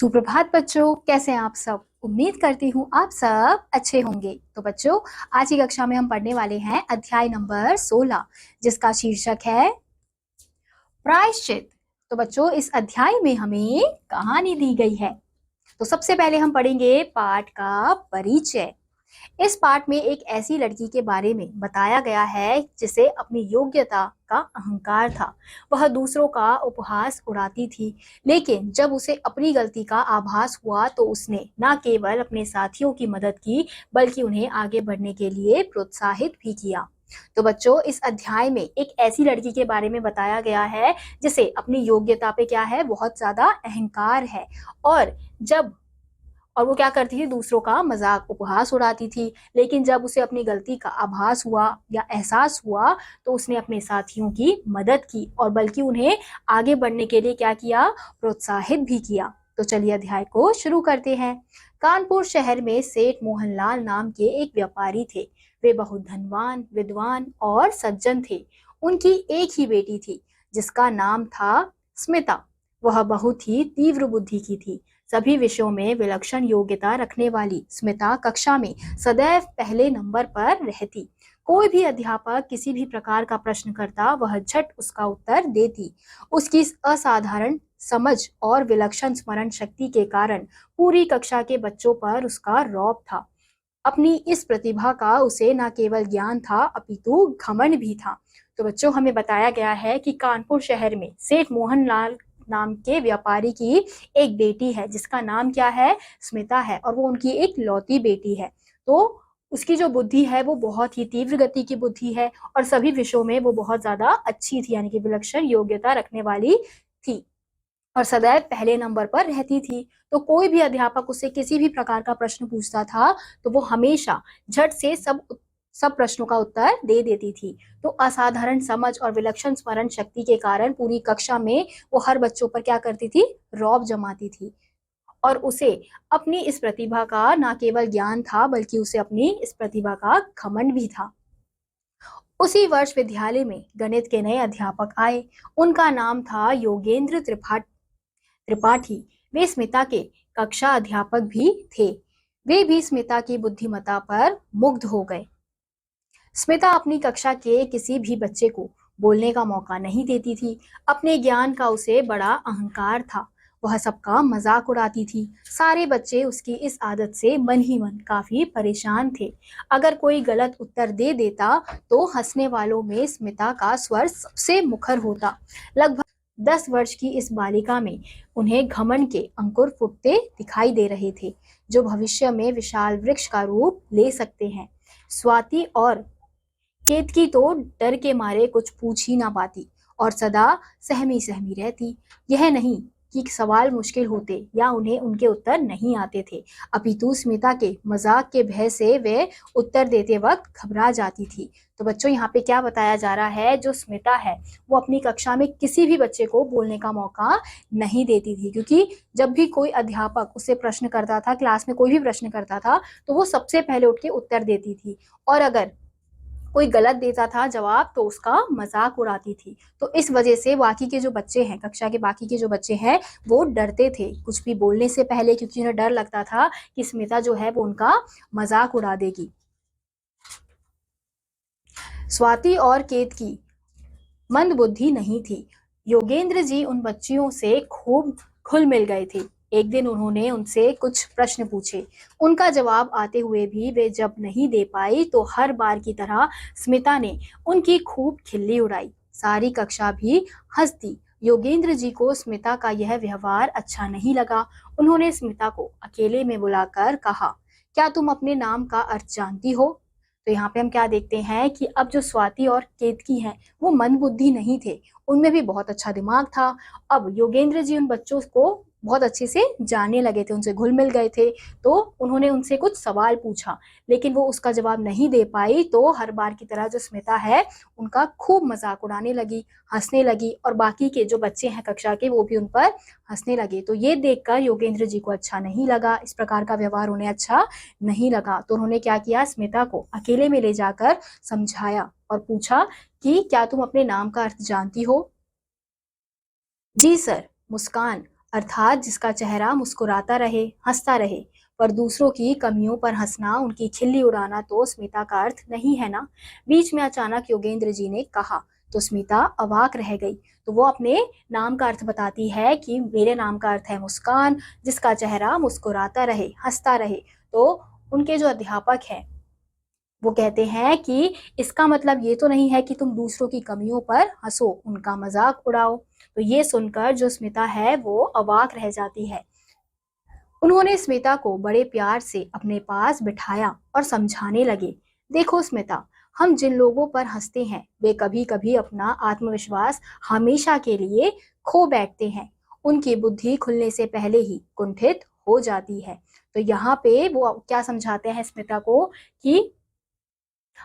सुप्रभात बच्चों, कैसे हैं आप सब। उम्मीद करती हूँ आप सब अच्छे होंगे। तो बच्चों, आज की कक्षा में हम पढ़ने वाले हैं अध्याय नंबर 16, जिसका शीर्षक है प्रायश्चित। तो बच्चों, इस अध्याय में हमें कहानी दी गई है। तो सबसे पहले हम पढ़ेंगे पाठ का परिचय। इस पाठ में एक ऐसी लड़की के बारे में बताया गया है जिसे अपनी योग्यता का अहंकार था। वह दूसरों का उपहास उड़ाती थी, लेकिन जब उसे अपनी गलती का आभास हुआ तो उसने न केवल अपने साथियों की मदद की, बल्कि उन्हें आगे बढ़ने के लिए प्रोत्साहित भी किया। तो बच्चों, इस अध्याय में एक ऐसी लड़की के बारे में बताया गया है जिसे अपनी योग्यता पे क्या है, बहुत ज्यादा अहंकार है। और वो क्या करती थी, दूसरों का मजाक उपहास उड़ाती थी। लेकिन जब उसे अपनी गलती का आभास हुआ या एहसास हुआ तो उसने अपने साथियों की मदद की और बल्कि उन्हें आगे बढ़ने के लिए क्या किया, प्रोत्साहित भी किया। तो चलिए अध्याय को शुरू करते हैं। कानपुर शहर में सेठ मोहनलाल नाम के एक व्यापारी थे। वे बहुत धनवान, विद्वान और सज्जन थे। उनकी एक ही बेटी थी जिसका नाम था स्मिता। वह बहुत ही तीव्र बुद्धि की थी। सभी विषयों में विलक्षण योग्यता रखने वाली स्मिता कक्षा में सदैव पहले नंबर पर रहती। कोई भी अध्यापक किसी भी प्रकार का प्रश्न करता, वह झट उसका उत्तर देती। उसकी असाधारण समझ और विलक्षण स्मरण शक्ति के कारण पूरी कक्षा के बच्चों पर उसका रौब था। अपनी इस प्रतिभा का उसे न केवल ज्ञान था अपितु घमंड भी था। तो बच्चों, हमें बताया गया है कि कानपुर शहर में सेठ मोहनलाल नाम के व्यापारी की एक बेटी है जिसका नाम क्या है, स्मिता है, और वो उनकी एक लौती बेटी है। तो उसकी जो बुद्धि है वो बहुत ही तीव्र गति की बुद्धि है और सभी विषयों में वो बहुत ज्यादा अच्छी थी, यानी कि विलक्षण योग्यता रखने वाली थी और सदैव पहले नंबर पर रहती थी। तो कोई भी अध्यापक उससे किसी भी प्रकार का प्रश्न पूछता था तो वो हमेशा झट से सब प्रश्नों का उत्तर दे देती थी। तो असाधारण समझ और विलक्षण स्मरण शक्ति के कारण पूरी कक्षा में वो हर बच्चों पर क्या करती थी, रौब जमाती थी। और उसे अपनी इस प्रतिभा का न केवल ज्ञान था बल्कि उसे अपनी इस प्रतिभा का घमंड भी था। उसी वर्ष विद्यालय में गणित के नए अध्यापक आए। उनका नाम था योगेंद्र त्रिपाठी। वे स्मिता के कक्षा अध्यापक भी थे। वे भी स्मिता की बुद्धिमत्ता पर मुग्ध हो गए। स्मिता अपनी कक्षा के किसी भी बच्चे को बोलने का मौका नहीं देती थी। अपने ज्ञान का उसे बड़ा अहंकार था। वह सबका मजाक उड़ाती थी। सारे बच्चे उसकी इस आदत से मन ही मन काफी परेशान थे। अगर कोई गलत उत्तर दे देता तो हंसने वालों में स्मिता का स्वर सबसे मुखर होता। लगभग 10 वर्ष की इस बालिका में उन्हें घमंड के अंकुर फूटते दिखाई दे रहे थे, जो भविष्य में विशाल वृक्ष का रूप ले सकते हैं। स्वाति और केतकी तो डर के मारे कुछ पूछ ही ना पाती और सदा सहमी सहमी रहती। यह नहीं कि सवाल मुश्किल होते या उन्हें उनके उत्तर नहीं आते थे, अपितु स्मिता के मजाक के भय से वे उत्तर देते वक्त घबरा जाती थी। तो बच्चों, यहाँ पे क्या बताया जा रहा है, जो स्मिता है वो अपनी कक्षा में किसी भी बच्चे को बोलने का मौका नहीं देती थी, क्योंकि जब भी कोई अध्यापक उससे प्रश्न करता था, क्लास में कोई भी प्रश्न करता था, तो वो सबसे पहले उठ के उत्तर देती थी। और अगर कोई गलत देता था जवाब तो उसका मजाक उड़ाती थी। तो इस वजह से बाकी के जो बच्चे हैं, कक्षा के बाकी के जो बच्चे हैं, वो डरते थे कुछ भी बोलने से पहले, क्योंकि उन्हें डर लगता था कि स्मिता जो है वो उनका मजाक उड़ा देगी। स्वाति और केतकी मंद बुद्धि नहीं थी। योगेंद्र जी उन बच्चियों से खूब घुल मिल गए थे। एक दिन उन्होंने उनसे कुछ प्रश्न पूछे। उनका जवाब आते हुए भी वे जब नहीं दे पाई तो हर बार की तरह स्मिता ने उनकी खूब खिल्ली उड़ाई। सारी कक्षा भी हंसती। योगेंद्र जी को स्मिता का यह व्यवहार अच्छा नहीं लगा। उन्होंने स्मिता को अकेले में बुलाकर कहा, क्या तुम अपने नाम का अर्थ जानती हो? तो यहाँ पे हम क्या देखते हैं कि अब जो स्वाति और केतकी हैं वो मंदबुद्धि नहीं थे, उनमें भी बहुत अच्छा दिमाग था। अब योगेंद्र जी उन बच्चों को बहुत अच्छे से जानने लगे थे, उनसे घुल मिल गए थे। तो उन्होंने उनसे कुछ सवाल पूछा, लेकिन वो उसका जवाब नहीं दे पाई। तो हर बार की तरह जो स्मिता है उनका खूब मजाक उड़ाने लगी, हंसने लगी, और बाकी के जो बच्चे हैं कक्षा के वो भी उन पर हंसने लगे। तो ये देखकर योगेंद्र जी को अच्छा नहीं लगा, इस प्रकार का व्यवहार उन्हें अच्छा नहीं लगा। तो उन्होंने क्या किया, स्मिता को अकेले में ले जाकर समझाया और पूछा कि क्या तुम अपने नाम का अर्थ जानती हो? जी सर, मुस्कान अर्थात जिसका चेहरा मुस्कुराता रहे, हंसता रहे। पर दूसरों की कमियों पर हंसना, उनकी खिल्ली उड़ाना तो स्मिता का अर्थ नहीं है ना। बीच में अचानक योगेंद्र जी ने कहा तो स्मिता अवाक रह गई। तो वो अपने नाम का अर्थ बताती है कि मेरे नाम का अर्थ है मुस्कान, जिसका चेहरा मुस्कुराता रहे, हंसता रहे। तो उनके जो अध्यापक हैं वो कहते हैं कि इसका मतलब ये तो नहीं है कि तुम दूसरों की कमियों पर हंसो, उनका मजाक उड़ाओ। तो ये सुनकर जो स्मिता है वो अवाक रह जाती है। उन्होंने स्मिता को बड़े प्यार से अपने पास बिठाया और समझाने लगे, देखो स्मिता, हम जिन लोगों पर हंसते हैं वे कभी कभी अपना आत्मविश्वास हमेशा के लिए खो बैठते हैं। उनकी बुद्धि खुलने से पहले ही कुंठित हो जाती है। तो यहाँ पे वो क्या समझाते हैं स्मिता को कि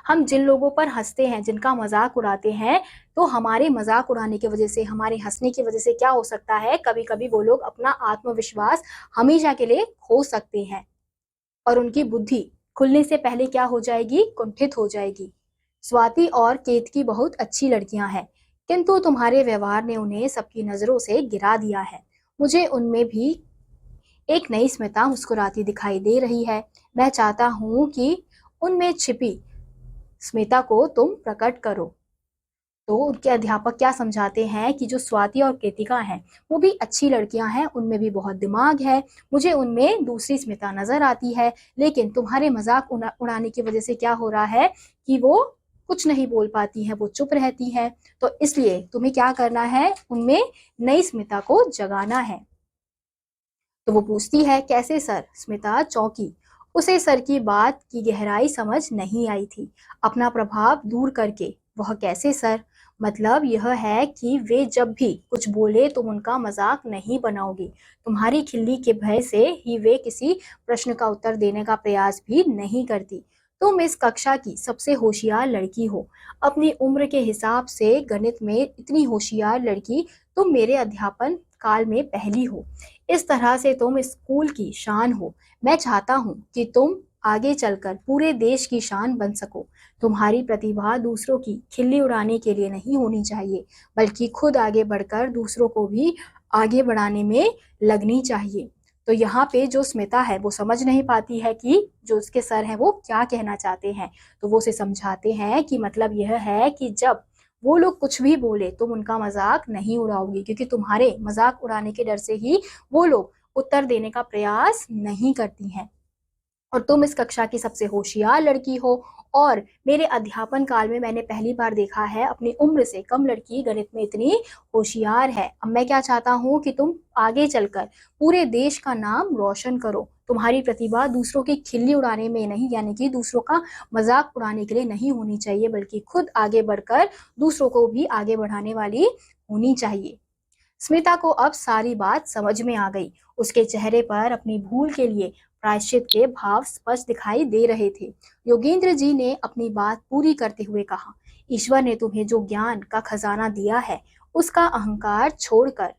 हम जिन लोगों पर हंसते हैं, जिनका मजाक उड़ाते हैं, तो हमारे मजाक उड़ाने की वजह से, हमारे हंसने की वजह से क्या हो सकता है, कभी कभी वो लोग अपना आत्मविश्वास हमेशा के लिए खो सकते हैं और उनकी बुद्धि खुलने से पहले क्या हो जाएगी, कुंठित हो जाएगी। स्वाति और केतकी बहुत अच्छी लड़कियां हैं, किंतु तुम्हारे व्यवहार ने उन्हें सबकी नजरों से गिरा दिया है। मुझे उनमें भी एक नई स्मिता मुस्कुराती दिखाई दे रही है। मैं चाहता हूँ कि उनमें छिपी स्मिता को तुम प्रकट करो। तो उनके अध्यापक क्या समझाते हैं कि जो स्वाति और कृतिका हैं वो भी अच्छी लड़कियां हैं, उनमें भी बहुत दिमाग है, मुझे उनमें दूसरी स्मिता नजर आती है, लेकिन तुम्हारे मजाक उड़ाने की वजह से क्या हो रहा है कि वो कुछ नहीं बोल पाती हैं, वो चुप रहती हैं। तो इसलिए तुम्हें क्या करना है, उनमें नई स्मिता को जगाना है। तो वो पूछती है, कैसे सर? स्मिता चौंकी। उसे सर की बात की गहराई समझ नहीं आई थी। अपना प्रभाव दूर करके, वह कैसे सर? मतलब यह है कि वे जब भी कुछ बोले तुम उनका मजाक नहीं बनाओगी। तुम्हारी खिल्ली के भय से ही वे किसी प्रश्न का उत्तर देने का प्रयास भी नहीं करती। तुम इस कक्षा की सबसे होशियार लड़की हो। अपनी उम्र के हिसाब से गणित में इतनी होशियार लड़की तुम मेरे अध्यापन काल में पहली हो। इस तरह से तुम स्कूल की शान हो। मैं चाहता हूँ कि तुम आगे चलकर पूरे देश की शान बन सको। तुम्हारी प्रतिभा दूसरों की खिल्ली उड़ाने के लिए नहीं होनी चाहिए, बल्कि खुद आगे बढ़कर दूसरों को भी आगे बढ़ाने में लगनी चाहिए। तो यहाँ पे जो स्मिता है वो समझ नहीं पाती है कि जो उसके सर हैं वो क्या कहना चाहते हैं। तो वो उसे समझाते हैं कि मतलब यह है कि जब वो लोग कुछ भी बोले तुम उनका मजाक नहीं उड़ाओगी, क्योंकि तुम्हारे मजाक उड़ाने के डर से ही वो लोग उत्तर देने का प्रयास नहीं करती हैं। और तुम इस कक्षा की सबसे होशियार लड़की हो, और मेरे अध्यापन काल में मैंने पहली बार देखा है अपनी उम्र से कम लड़की गणित में इतनी होशियार है। अब मैं क्या चाहता हूँ कि तुम आगे चलकर पूरे देश का नाम रोशन करो। तुम्हारी प्रतिभा दूसरों की खिल्ली उड़ाने में नहीं, यानी कि दूसरों का मजाक उड़ाने के लिए नहीं होनी चाहिए, बल्कि खुद आगे बढ़कर दूसरों को भी आगे बढ़ाने वाली होनी चाहिए। स्मिता को अब सारी बात समझ में आ गई। उसके चेहरे पर अपनी भूल के लिए प्रायश्चित के भाव स्पष्ट दिखाई दे रहे थे। योगेंद्र जी ने अपनी बात पूरी करते हुए कहा, ईश्वर ने तुम्हें जो ज्ञान का खजाना दिया है, उसका अहंकार छोड़कर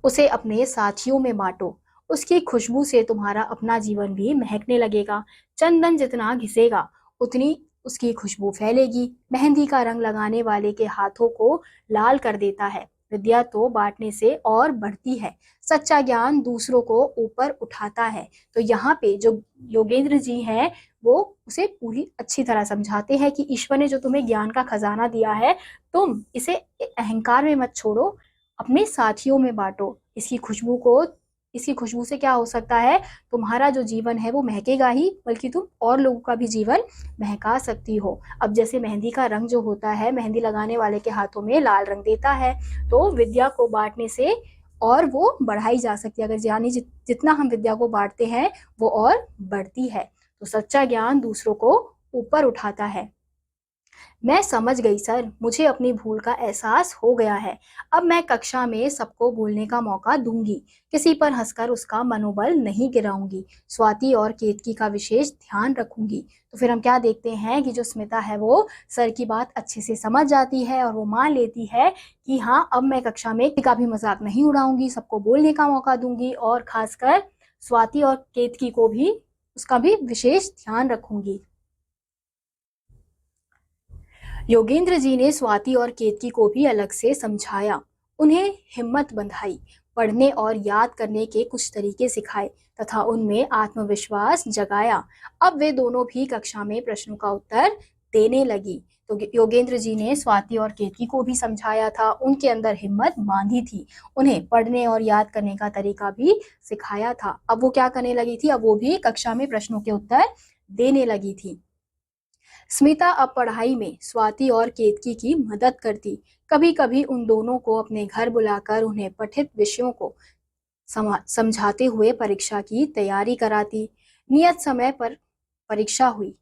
उसे अपने साथियों में बांटो। उसकी खुशबू से तुम्हारा अपना जीवन भी महकने लगेगा। चंदन जितना घिसेगा उतनी उसकी खुशबू फैलेगी। मेहंदी का रंग लगाने वाले के हाथों को लाल कर देता है। विद्या तो बांटने से और बढ़ती है। सच्चा ज्ञान दूसरों को ऊपर उठाता है। तो यहाँ पे जो योगेंद्र जी हैं वो उसे पूरी अच्छी तरह समझाते हैं कि ईश्वर ने जो तुम्हें ज्ञान का खजाना दिया है, तुम इसे अहंकार में मत छोड़ो, अपने साथियों में बांटो। इसकी खुशबू से क्या हो सकता है, तुम्हारा जो जीवन है वो महकेगा ही, बल्कि तुम और लोगों का भी जीवन महका सकती हो। अब जैसे मेहंदी का रंग जो होता है, मेहंदी लगाने वाले के हाथों में लाल रंग देता है, तो विद्या को बांटने से और वो बढ़ाई जा सकती है। अगर यानी जितना हम विद्या को बांटते हैं वो और बढ़ती है। तो सच्चा ज्ञान दूसरों को ऊपर उठाता है। मैं समझ गई सर, मुझे अपनी भूल का एहसास हो गया है। अब मैं कक्षा में सबको बोलने का मौका दूंगी, किसी पर हंसकर उसका मनोबल नहीं गिराऊंगी। स्वाति और केतकी का विशेष ध्यान रखूंगी। तो फिर हम क्या देखते हैं कि जो स्मिता है वो सर की बात अच्छे से समझ जाती है और वो मान लेती है कि हाँ, अब मैं कक्षा में किसी का भी मजाक नहीं उड़ाऊंगी, सबको बोलने का मौका दूंगी और खासकर स्वाति और केतकी को भी, उसका भी विशेष ध्यान रखूंगी। योगेंद्र जी ने स्वाति और केतकी को भी अलग से समझाया, उन्हें हिम्मत बंधाई। पढ़ने और याद करने के कुछ तरीके सिखाए तथा उनमें आत्मविश्वास जगाया। अब वे दोनों भी कक्षा में प्रश्नों का उत्तर देने लगी। तो योगेंद्र जी ने स्वाति और केतकी को भी समझाया था, उनके अंदर हिम्मत बांधी थी, उन्हें पढ़ने और याद करने का तरीका भी सिखाया था। अब वो क्या करने लगी थी, अब वो भी कक्षा में प्रश्नों के उत्तर देने लगी थी। स्मिता अब पढ़ाई में स्वाति और केतकी की मदद करती। कभी कभी उन दोनों को अपने घर बुलाकर उन्हें पठित विषयों को समझाते हुए परीक्षा की तैयारी कराती। नियत समय पर परीक्षा हुई।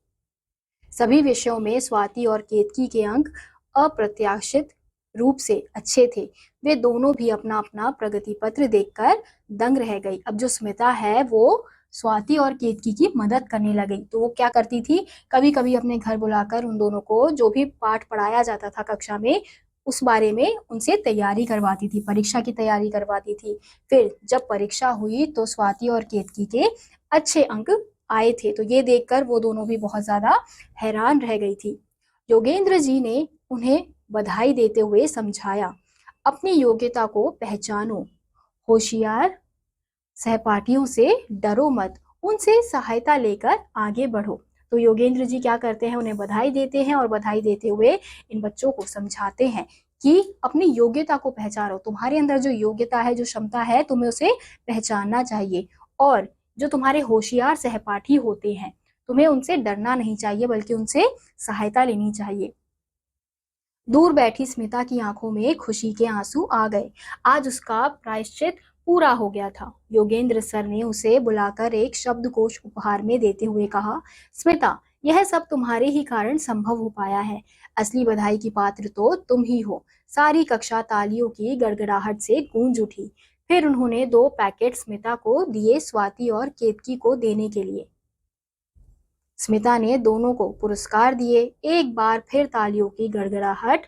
सभी विषयों में स्वाति और केतकी के अंक अप्रत्याशित रूप से अच्छे थे। वे दोनों भी अपना अपना प्रगति पत्र देखकर दंग रह गई। अब जो स्मिता है वो स्वाति और केतकी की मदद करने लगी। तो वो क्या करती थी, कभी कभी अपने घर बुलाकर उन दोनों को जो भी पाठ पढ़ाया जाता था कक्षा में उस बारे में उनसे तैयारी करवाती थी, परीक्षा की तैयारी करवाती थी। फिर जब परीक्षा हुई तो स्वाति और केतकी के अच्छे अंक आए थे। तो ये देखकर वो दोनों भी बहुत ज्यादा हैरान रह गई थी। योगेंद्र जी ने उन्हें बधाई देते हुए समझाया, अपनी योग्यता को पहचानो, होशियार सहपाठियों से डरो मत, उनसे सहायता लेकर आगे बढ़ो। तो योगेंद्र जी क्या करते हैं, उन्हें बधाई देते हैं और बधाई देते हुए इन बच्चों को समझाते हैं कि अपनी योग्यता को पहचानो, तुम्हारे अंदर जो योग्यता है, जो क्षमता है, तुम्हें उसे पहचानना चाहिए। और जो तुम्हारे होशियार सहपाठी होते हैं, तुम्हें उनसे डरना नहीं चाहिए बल्कि उनसे सहायता लेनी चाहिए। दूर बैठी स्मिता की आंखों में खुशी के आंसू आ गए। आज उसका प्रायश्चित पूरा हो गया था। योगेंद्र सर ने उसे बुलाकर एक शब्दकोश उपहार में देते हुए कहा, स्मिता, यह सब तुम्हारे ही कारण संभव हो पाया है। असली बधाई की पात्र तो तुम ही हो। सारी कक्षा तालियों की गड़गड़ाहट से गूंज उठी। फिर उन्होंने 2 पैकेट स्मिता को दिए, स्वाति और केतकी को देने के लिए। स्मिता ने दोनों को पुरस्कार दिए। एक बार फिर तालियों की गड़गड़ाहट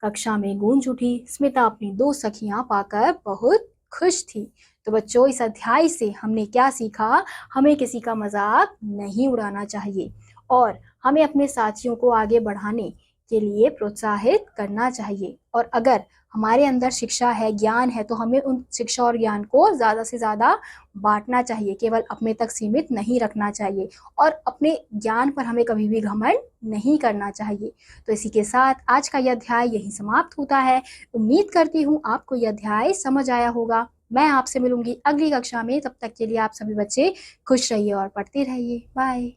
कक्षा में गूंज उठी। स्मिता अपनी 2 सखियां पाकर बहुत खुश थी। तो बच्चों, इस अध्याय से हमने क्या सीखा, हमें किसी का मजाक नहीं उड़ाना चाहिए और हमें अपने साथियों को आगे बढ़ाने के लिए प्रोत्साहित करना चाहिए। और अगर हमारे अंदर शिक्षा है, ज्ञान है, तो हमें उन शिक्षा और ज्ञान को ज़्यादा से ज़्यादा बांटना चाहिए, केवल अपने तक सीमित नहीं रखना चाहिए और अपने ज्ञान पर हमें कभी भी घमंड नहीं करना चाहिए। तो इसी के साथ आज का यह अध्याय यहीं समाप्त होता है। उम्मीद करती हूँ आपको यह अध्याय समझ आया होगा। मैं आपसे मिलूंगी अगली कक्षा में। तब तक के लिए आप सभी बच्चे खुश रहिए और पढ़ते रहिए। बाय।